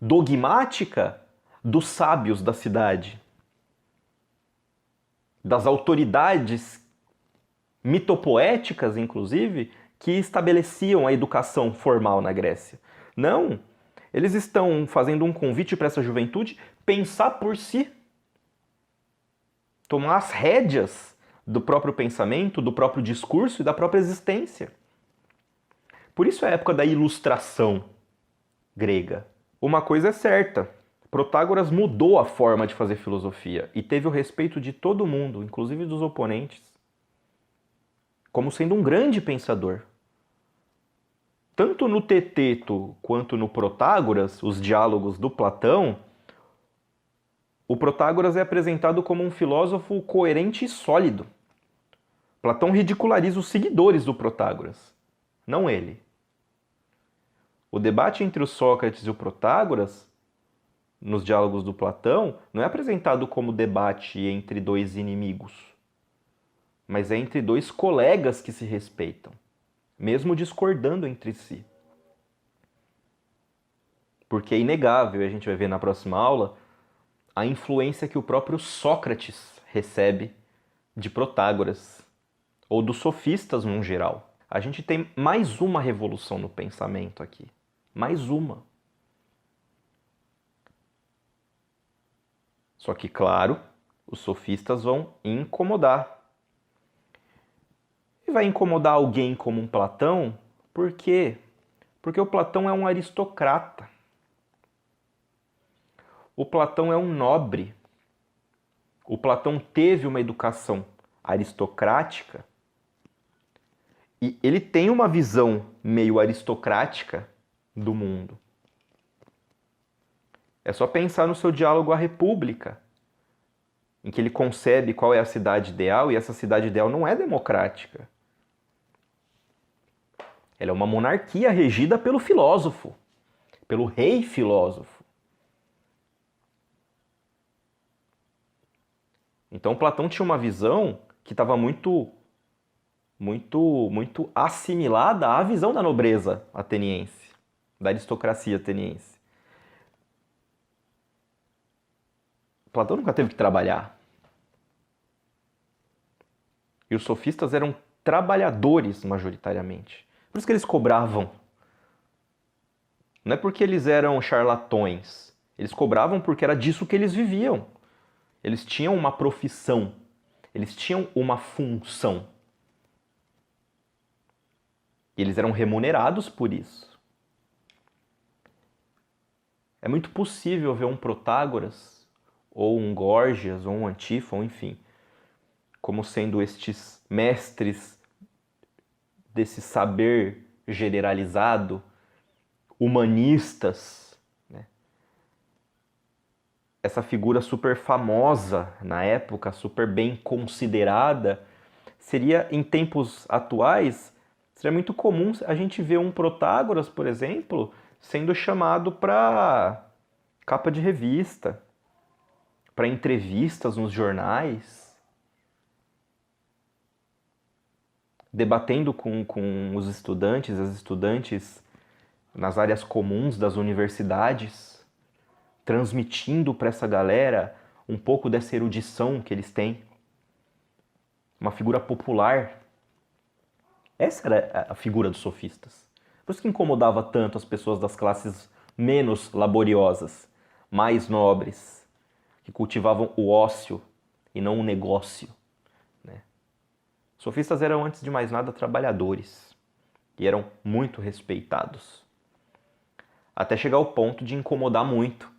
dogmática dos sábios da cidade, das autoridades mitopoéticas, inclusive, que estabeleciam a educação formal na Grécia. Não, eles estão fazendo um convite para essa juventude pensar por si, tomar as rédeas do próprio pensamento, do próprio discurso e da própria existência. Por isso é a época da ilustração grega. Uma coisa é certa, Protágoras mudou a forma de fazer filosofia e teve o respeito de todo mundo, inclusive dos oponentes, como sendo um grande pensador. Tanto no Teteto quanto no Protágoras, os diálogos do Platão, o Protágoras é apresentado como um filósofo coerente e sólido. Platão ridiculariza os seguidores do Protágoras, não ele. O debate entre o Sócrates e o Protágoras, nos diálogos do Platão, não é apresentado como debate entre dois inimigos, mas é entre dois colegas que se respeitam, mesmo discordando entre si. Porque é inegável, e a gente vai ver na próxima aula, a influência que o próprio Sócrates recebe de Protágoras, ou dos sofistas num geral. A gente tem mais uma revolução no pensamento aqui. Mais uma. Só que, claro, os sofistas vão incomodar. E vai incomodar alguém como um Platão, por quê? Porque o Platão é um aristocrata. O Platão é um nobre. O Platão teve uma educação aristocrática e ele tem uma visão meio aristocrática do mundo. É só pensar no seu diálogo à República, em que ele concebe qual é a cidade ideal, e essa cidade ideal não é democrática. Ela é uma monarquia regida pelo filósofo, pelo rei filósofo. Então Platão tinha uma visão que estava muito assimilada à visão da nobreza ateniense, da aristocracia ateniense. Platão nunca teve que trabalhar. E os sofistas eram trabalhadores, majoritariamente. Por isso que eles cobravam. Não é porque eles eram charlatões. Eles cobravam porque era disso que eles viviam. Eles tinham uma profissão. Eles tinham uma função. E eles eram remunerados por isso. É muito possível ver um Protágoras, ou um Górgias, ou um Antífon, enfim, como sendo estes mestres desse saber generalizado, humanistas, né? Essa figura super famosa na época, super bem considerada, seria, em tempos atuais, seria muito comum a gente ver um Protágoras, por exemplo, sendo chamado para capa de revista, para entrevistas nos jornais. debatendo com os estudantes, as estudantes nas áreas comuns das universidades, transmitindo para essa galera um pouco dessa erudição que eles têm. Uma figura popular. Essa era a figura dos sofistas. Por isso que incomodava tanto as pessoas das classes menos laboriosas, mais nobres, que cultivavam o ócio e não o negócio. Né? Os sofistas eram, antes de mais nada, trabalhadores e eram muito respeitados. Até chegar ao ponto de incomodar muito,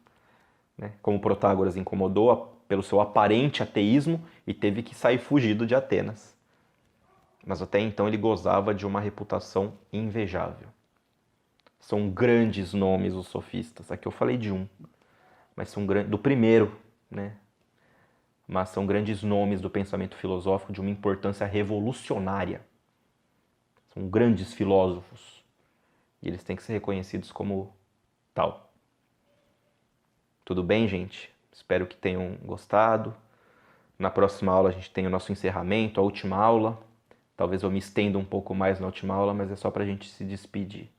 né? Como Protágoras incomodou pelo seu aparente ateísmo e teve que sair fugido de Atenas. Mas até então ele gozava de uma reputação invejável. São grandes nomes os sofistas. Aqui eu falei de um, mas são do primeiro, né? Mas são grandes nomes do pensamento filosófico de uma importância revolucionária. São grandes filósofos e eles têm que ser reconhecidos como tal. Tudo bem, gente? Espero que tenham gostado. Na próxima aula a gente tem o nosso encerramento, a última aula. Talvez eu me estenda um pouco mais na última aula, mas é só pra gente se despedir.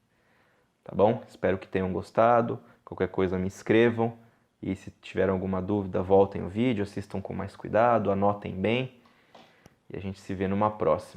Tá bom? Espero que tenham gostado. Qualquer coisa me escrevam. E se tiverem alguma dúvida, voltem o vídeo, assistam com mais cuidado, anotem bem. E a gente se vê numa próxima.